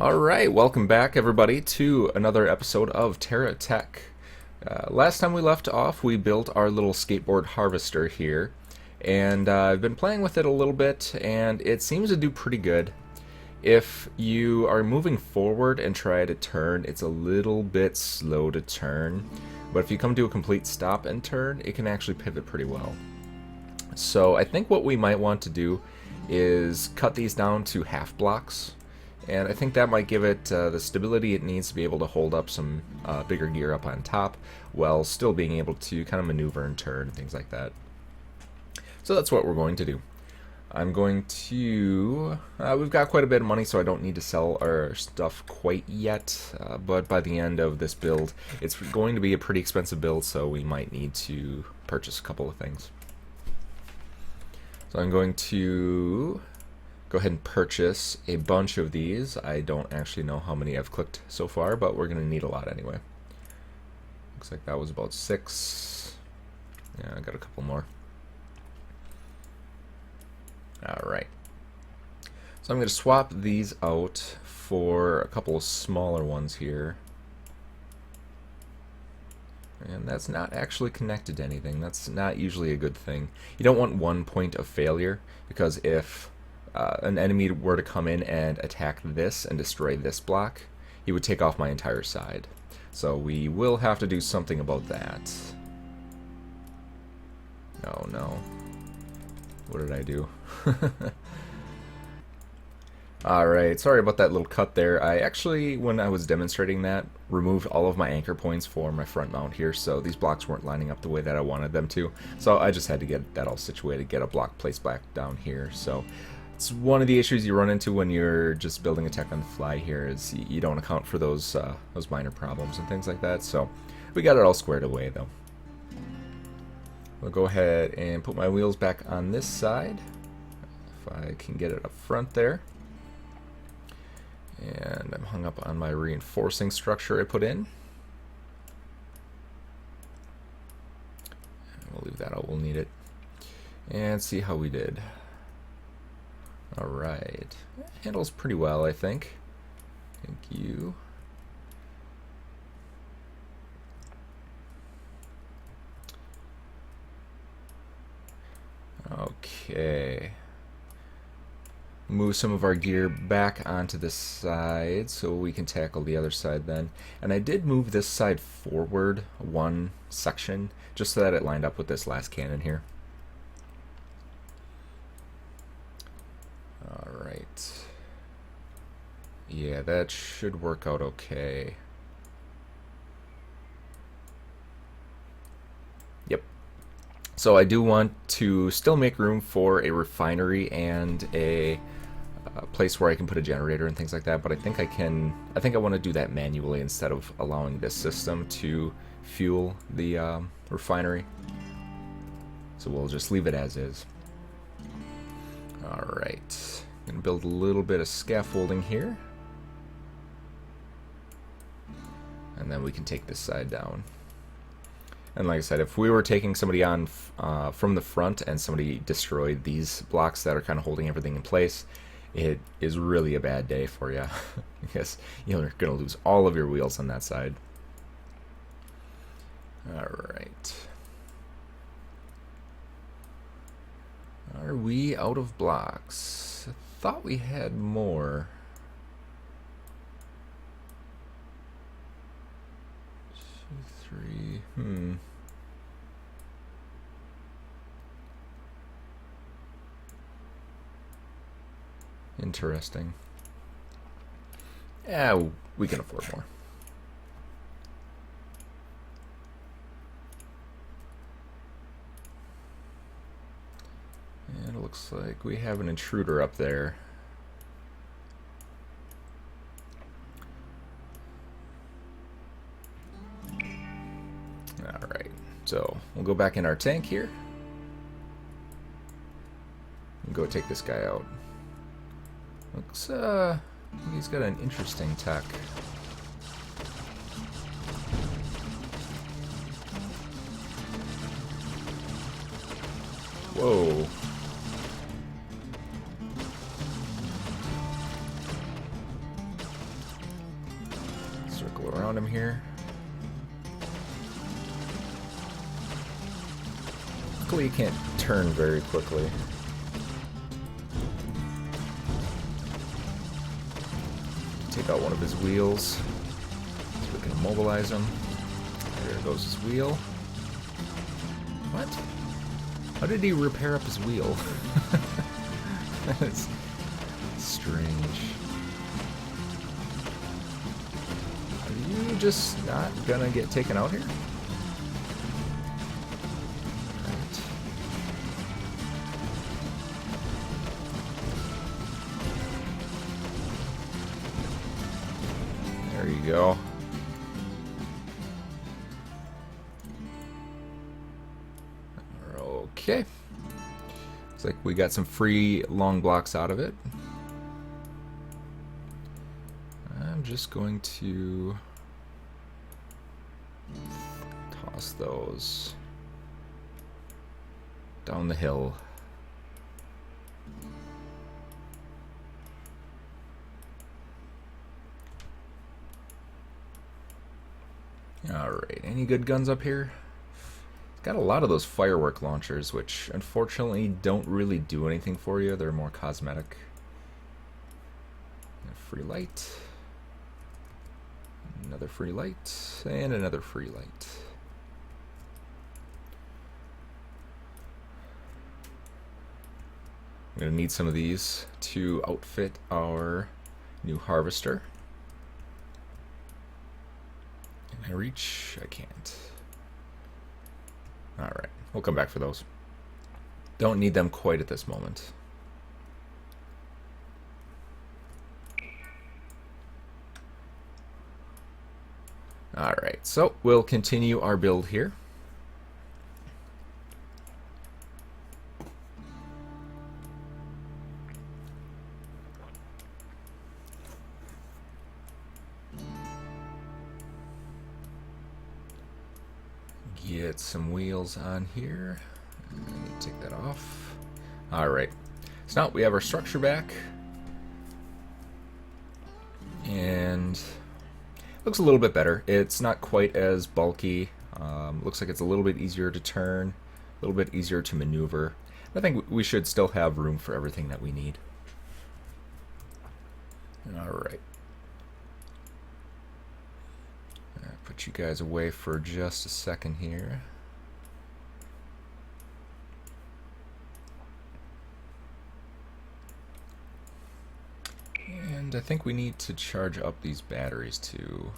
Alright, welcome back everybody to another episode of TerraTech. Last time we left off, we built our little skateboard harvester here, and I've been playing with it a little bit, and it seems to do pretty good. If you are moving forward and try to turn, it's a little bit slow to turn, but if you come to a complete stop and turn, it can actually pivot pretty well. So I think what we might want to do is cut these down to half blocks. And I think that might give it the stability it needs to be able to hold up some bigger gear up on top while still being able to kind of maneuver and turn and things like that. So that's what we're going to do. I'm going to... we've got quite a bit of money, so I don't need to sell our stuff quite yet. But by the end of this build, it's going to be a pretty expensive build, so we might need to purchase a couple of things. So I'm going to go ahead and purchase a bunch of these. I don't actually know how many I've clicked so far, but we're going to need a lot anyway. Looks like that was about 6. Yeah, I got a couple more. Alright. So I'm going to swap these out for a couple of smaller ones here. And that's not actually connected to anything. That's not usually a good thing. You don't want one point of failure, because if an enemy were to come in and attack this and destroy this block, he would take off my entire side. So we will have to do something about that. Oh no. What did I do? Alright, sorry about that little cut there. I actually, when I was demonstrating that, removed all of my anchor points for my front mount here, so these blocks weren't lining up the way that I wanted them to. So I just had to get that all situated, get a block placed back down here. So it's one of the issues you run into when you're just building a tech on the fly here, is you don't account for those minor problems and things like that. So we got it all squared away though. We'll go ahead and put my wheels back on this side, if I can get it up front there. And I'm hung up on my reinforcing structure I put in. We'll leave that out, we'll need it. And see how we did. Alright, handles pretty well, I think. Thank you. Okay. Move some of our gear back onto this side so we can tackle the other side then. And I did move this side forward one section just so that it lined up with this last cannon here. Alright. Yeah, that should work out okay. Yep. So I do want to still make room for a refinery and a place where I can put a generator and things like that, but I think I want to do that manually instead of allowing this system to fuel the refinery. So we'll just leave it as is. Alright, I'm going to build a little bit of scaffolding here. And then we can take this side down. And like I said, if we were taking somebody on from the front and somebody destroyed these blocks that are kind of holding everything in place, it is really a bad day for you. Because you're going to lose all of your wheels on that side. Alright. Are we out of blocks? I thought we had more. 2, 3, Interesting. Yeah, we can afford more. And it looks like we have an intruder up there. Alright, so we'll go back in our tank here and go take this guy out. Looks, he's got an interesting tech. Whoa. Circle around him here. Luckily, he can't turn very quickly. Take out one of his wheels so we can immobilize him. There goes his wheel. What? How did he repair up his wheel? That's strange. Are you just not gonna get taken out here? Right. There you go. Okay. Looks like we got some free long blocks out of it. I'm just going to toss those down the hill. Alright, any good guns up here? Got a lot of those firework launchers, which unfortunately don't really do anything for you. They're more cosmetic. Free light. Another free light. And another free light. I'm going to need some of these to outfit our new harvester. Can I reach? I can't. Alright, we'll come back for those. Don't need them quite at this moment. Alright, so we'll continue our build here. Get some wheels on here. Take that off. Alright. So now we have our structure back. And looks a little bit better. It's not quite as bulky. Looks like it's a little bit easier to turn, a little bit easier to maneuver. I think we should still have room for everything that we need. Alright. Put you guys away for just a second here. And I think we need to charge up these batteries too.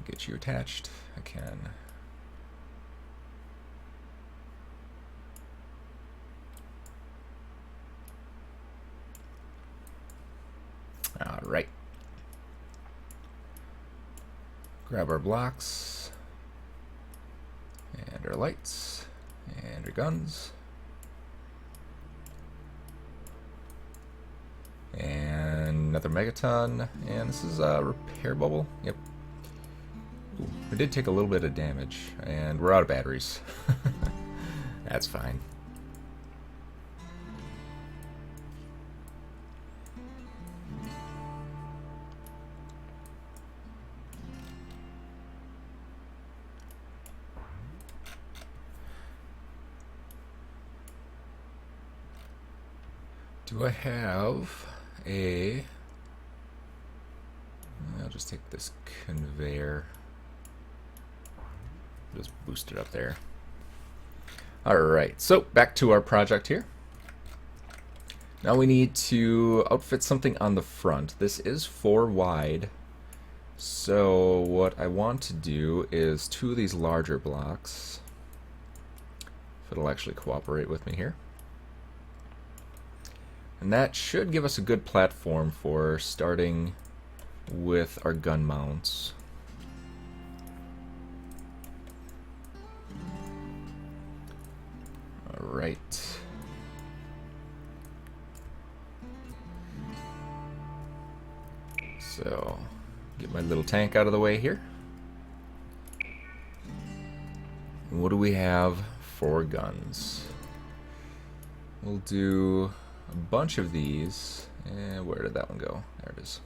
Get you attached. I can. Alright. Grab our blocks, and our lights, and our guns, and another megaton, and this is a repair bubble. Yep. Ooh, we did take a little bit of damage, and we're out of batteries. That's fine. Do I have a... I'll just take this conveyor. Just boost it up there. Alright, so back to our project here. Now we need to outfit something on the front. This is 4 wide. So what I want to do is 2 of these larger blocks. If it'll actually cooperate with me here. And that should give us a good platform for starting with our gun mounts. Alright. So, get my little tank out of the way here. What do we have for guns? We'll do a bunch of these. And where did that one go? There it is.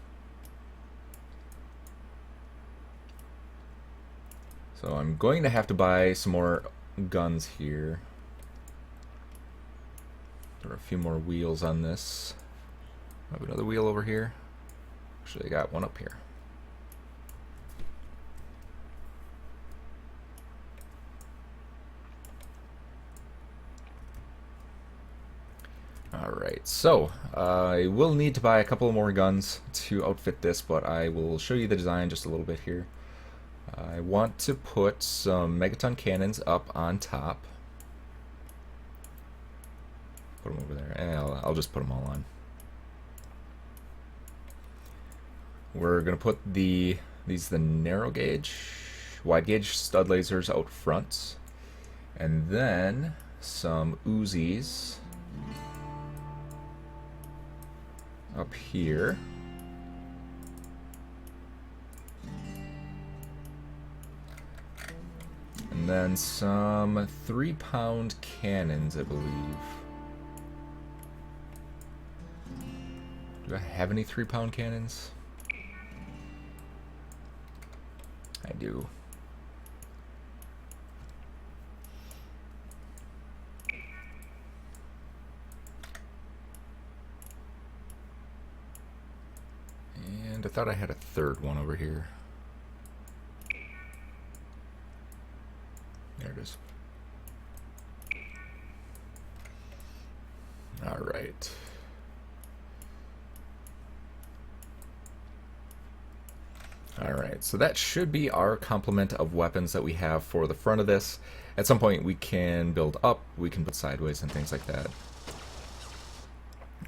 So I'm going to have to buy some more guns here. There are a few more wheels on this. I have another wheel over here. Actually, I got one up here. Alright, so I will need to buy a couple more guns to outfit this, but I will show you the design just a little bit here. I want to put some megaton cannons up on top. Put them over there, and I'll just put them all on. We're going to put the narrow gauge, wide gauge stud lasers out front, and then some Uzis up here. And then some 3-pound cannons, I believe. Do I have any 3-pound cannons? I do. And I thought I had a third one over here. There it is. All right. Alright, so that should be our complement of weapons that we have for the front of this. At some point we can build up, we can put sideways and things like that.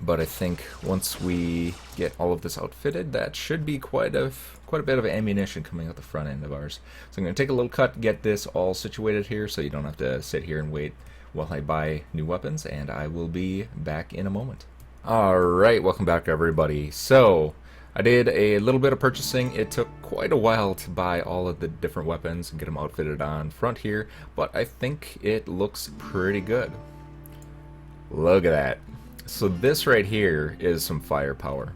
But I think once we get all of this outfitted, that should be quite a bit of ammunition coming out the front end of ours. So I'm going to take a little cut, get this all situated here so you don't have to sit here and wait while I buy new weapons, and I will be back in a moment. Alright, welcome back everybody. So I did a little bit of purchasing. It took quite a while to buy all of the different weapons and get them outfitted on front here, but I think it looks pretty good. Look at that. So this right here is some firepower.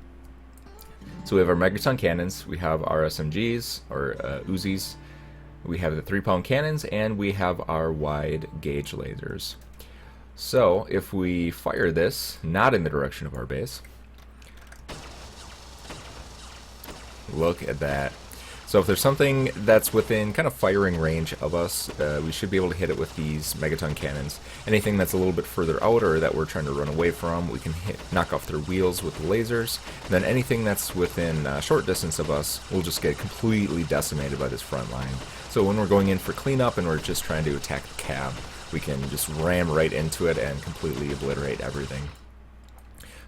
So we have our megaton cannons, we have our SMGs, or Uzis, we have the 3-pound cannons, and we have our wide gauge lasers. So if we fire this, not in the direction of our base, look at that. So if there's something that's within kind of firing range of us, we should be able to hit it with these megaton cannons. Anything that's a little bit further out or that we're trying to run away from, we can knock off their wheels with the lasers. And then anything that's within short distance of us will just get completely decimated by this front line. So when we're going in for cleanup and we're just trying to attack the cab, we can just ram right into it and completely obliterate everything.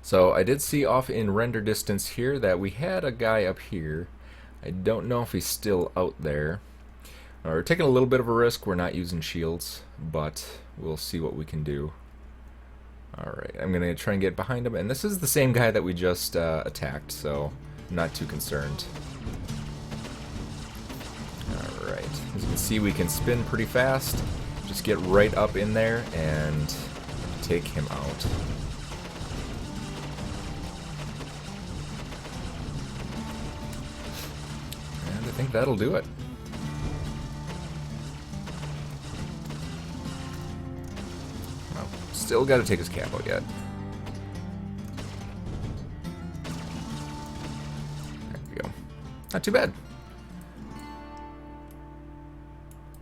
So I did see off in render distance here that we had a guy up here. I don't know if he's still out there. We're taking a little bit of a risk. We're not using shields, but we'll see what we can do. Alright, I'm going to try and get behind him. And this is the same guy that we just attacked, so I'm not too concerned. Alright, as you can see, we can spin pretty fast. Just get right up in there and take him out. I think that'll do it. Well, still got to take his cap out yet. There we go. Not too bad.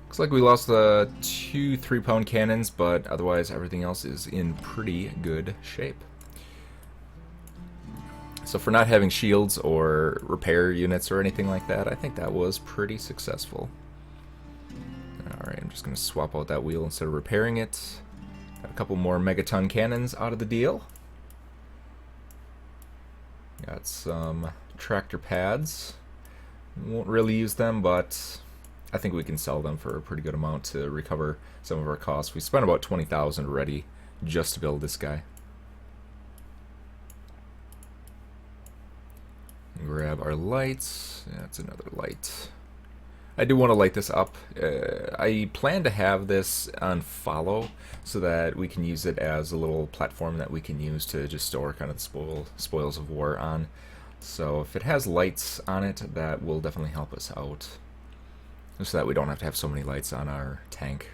Looks like we lost the 2 3-pound cannons, but otherwise everything else is in pretty good shape. So for not having shields or repair units or anything like that, I think that was pretty successful. Alright, I'm just going to swap out that wheel instead of repairing it. Got a couple more megaton cannons out of the deal. Got some tractor pads. Won't really use them, but I think we can sell them for a pretty good amount to recover some of our costs. We spent about 20,000 already just to build this guy. Grab our lights. That's another light. I do want to light this up. I plan to have this on follow so that we can use it as a little platform that we can use to just store kind of the spoils of war on. So if it has lights on it, that will definitely help us out, so that we don't have to have so many lights on our tank.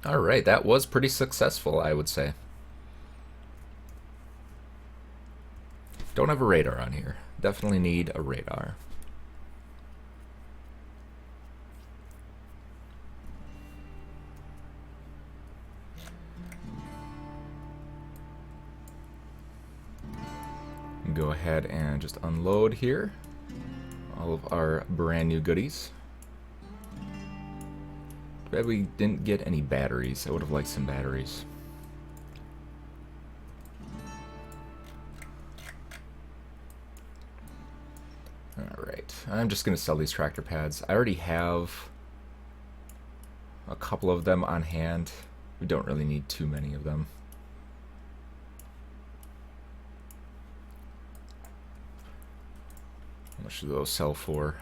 Alright, that was pretty successful, I would say. Don't have a radar on here. Definitely need a radar. Go ahead and just unload here all of our brand new goodies. Too bad we didn't get any batteries. I would have liked some batteries. Alright, I'm just going to sell these tractor pads. I already have a couple of them on hand. We don't really need too many of them. How much do those sell for?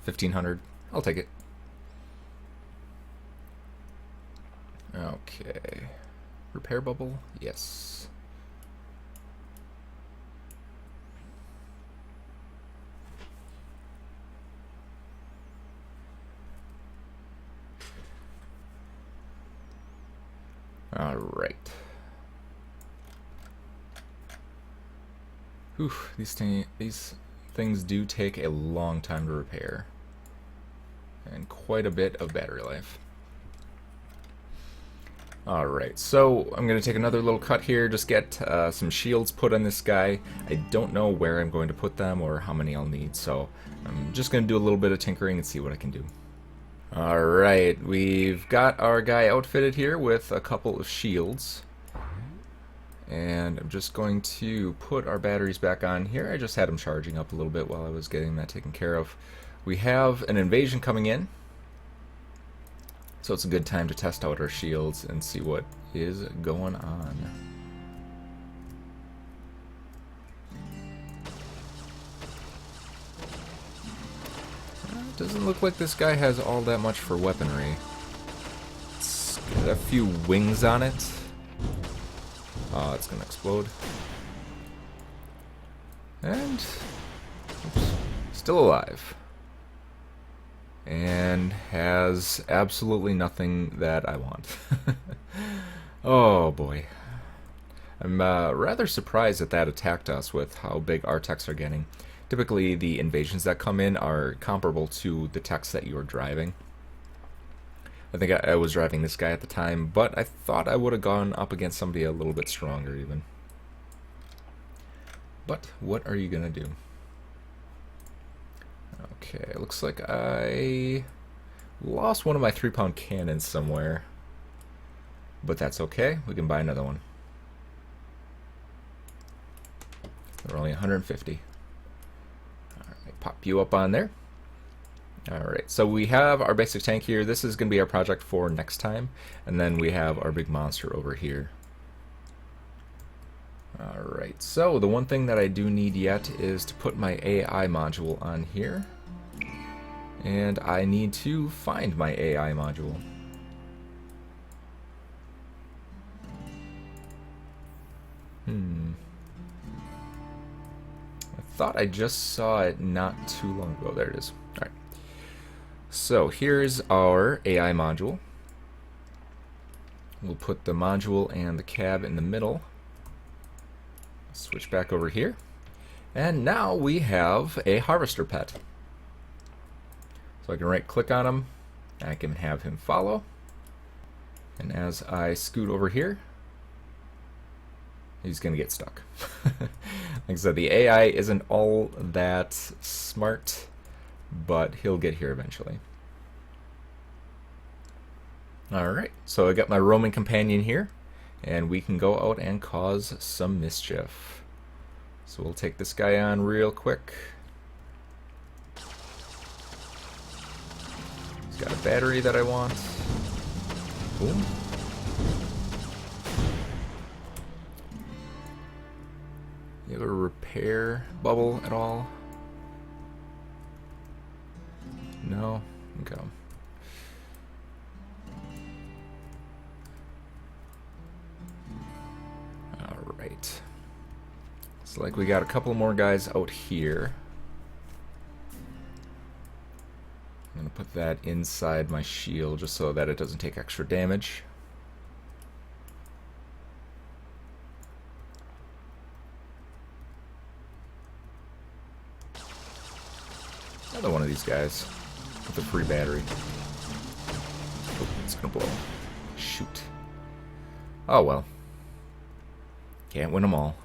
1,500. I'll take it. Okay. Repair bubble? Yes. All right. Whew, these things do take a long time to repair, and quite a bit of battery life. Alright, so I'm going to take another little cut here, just get some shields put on this guy. I don't know where I'm going to put them or how many I'll need, so I'm just going to do a little bit of tinkering and see what I can do. Alright, we've got our guy outfitted here with a couple of shields. And I'm just going to put our batteries back on here. I just had them charging up a little bit while I was getting that taken care of. We have an invasion coming in, so it's a good time to test out our shields and see what is going on. It doesn't look like this guy has all that much for weaponry. It's got a few wings on it. It's gonna explode. And oops, still alive. And has absolutely nothing that I want. Oh boy. I'm rather surprised that attacked us with how big our techs are getting. Typically the invasions that come in are comparable to the techs that you're driving. I think I was driving this guy at the time, but I thought I would have gone up against somebody a little bit stronger even. But what are you gonna do? Okay, looks like I lost one of my 3-pound cannons somewhere. But that's okay, we can buy another one. They're only 150. Alright, pop you up on there. Alright, so we have our basic tank here. This is going to be our project for next time. And then we have our big monster over here. Alright, so the one thing that I do need yet is to put my AI module on here. And I need to find my AI module. I thought I just saw it not too long ago. There it is. Alright. So here's our AI module. We'll put the module and the cab in the middle. Switch back over here. And now we have a harvester pet. So I can right click on him. I can have him follow. And as I scoot over here, he's going to get stuck. Like I said, the AI isn't all that smart, but he'll get here eventually. Alright, so I got my roaming companion here, and we can go out and cause some mischief. So we'll take this guy on real quick. He's got a battery that I want. Boom. You have a repair bubble at all? No? Okay. Alright. Looks like we got a couple more guys out here. I'm going to put that inside my shield just so that it doesn't take extra damage. Another one of these guys with a free battery. Oh, it's going to blow. Shoot. Oh well. Can't win them all.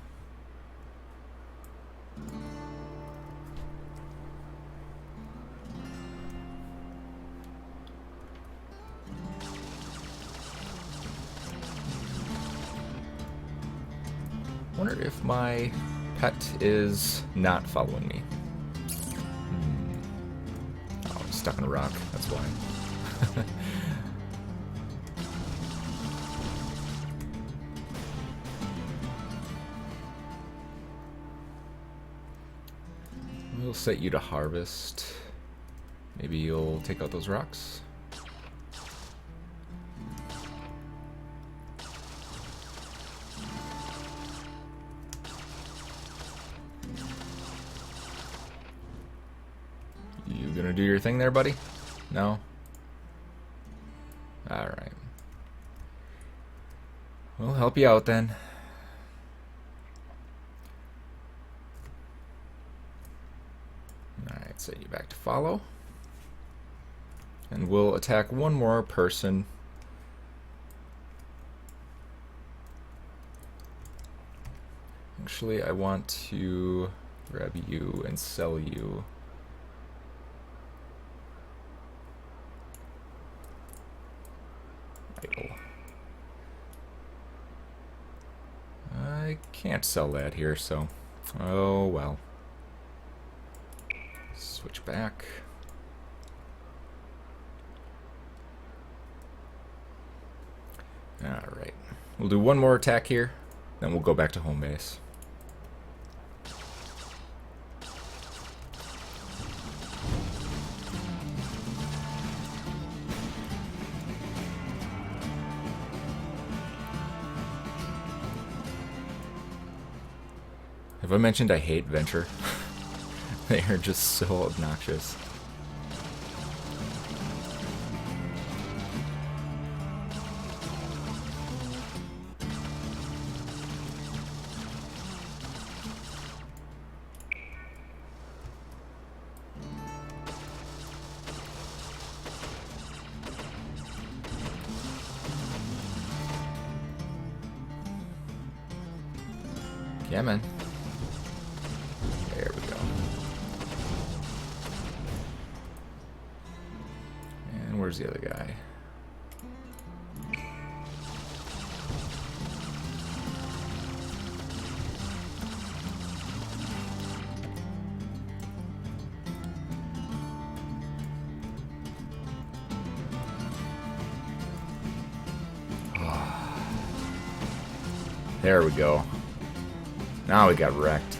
Wonder if my pet is not following me. Oh, I'm stuck in a rock. That's why. We'll set you to harvest. Maybe you'll take out those rocks. You gonna do your thing there, buddy? No? Alright. We'll help you out then. Alright, set you back to follow. And we'll attack one more person. Actually, I want to grab you and sell you. Idle. I can't sell that here, so oh well. Switch back. Alright. We'll do one more attack here, then we'll go back to home base. Have I mentioned I hate Venture? They are just so obnoxious. Yeah, man. There we go. And where's the other guy? There we go. Now we got wrecked.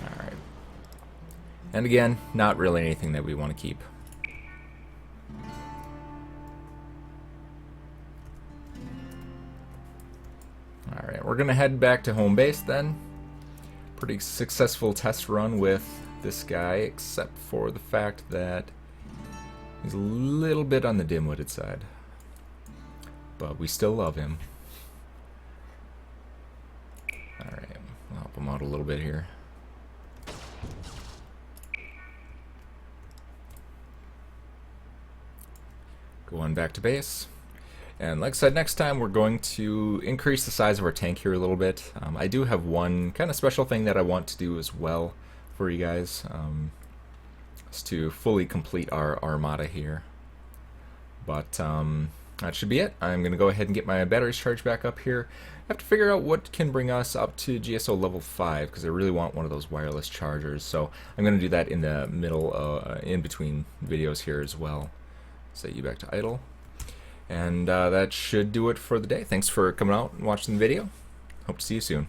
Alright. And again, not really anything that we want to keep. Alright, we're going to head back to home base then. Pretty successful test run with this guy, except for the fact that he's a little bit on the dim-witted side. But we still love him. Alright, I'll help him out a little bit here. Go on back to base. And like I said, next time we're going to increase the size of our tank here a little bit. I do have one kind of special thing that I want to do as well for you guys. Is to fully complete our armada here. But that should be it. I'm going to go ahead and get my batteries charged back up here. I have to figure out what can bring us up to GSO level 5 because I really want one of those wireless chargers. So I'm going to do that in the middle, in between videos here as well. Set you back to idle. And that should do it for the day. Thanks for coming out and watching the video. Hope to see you soon.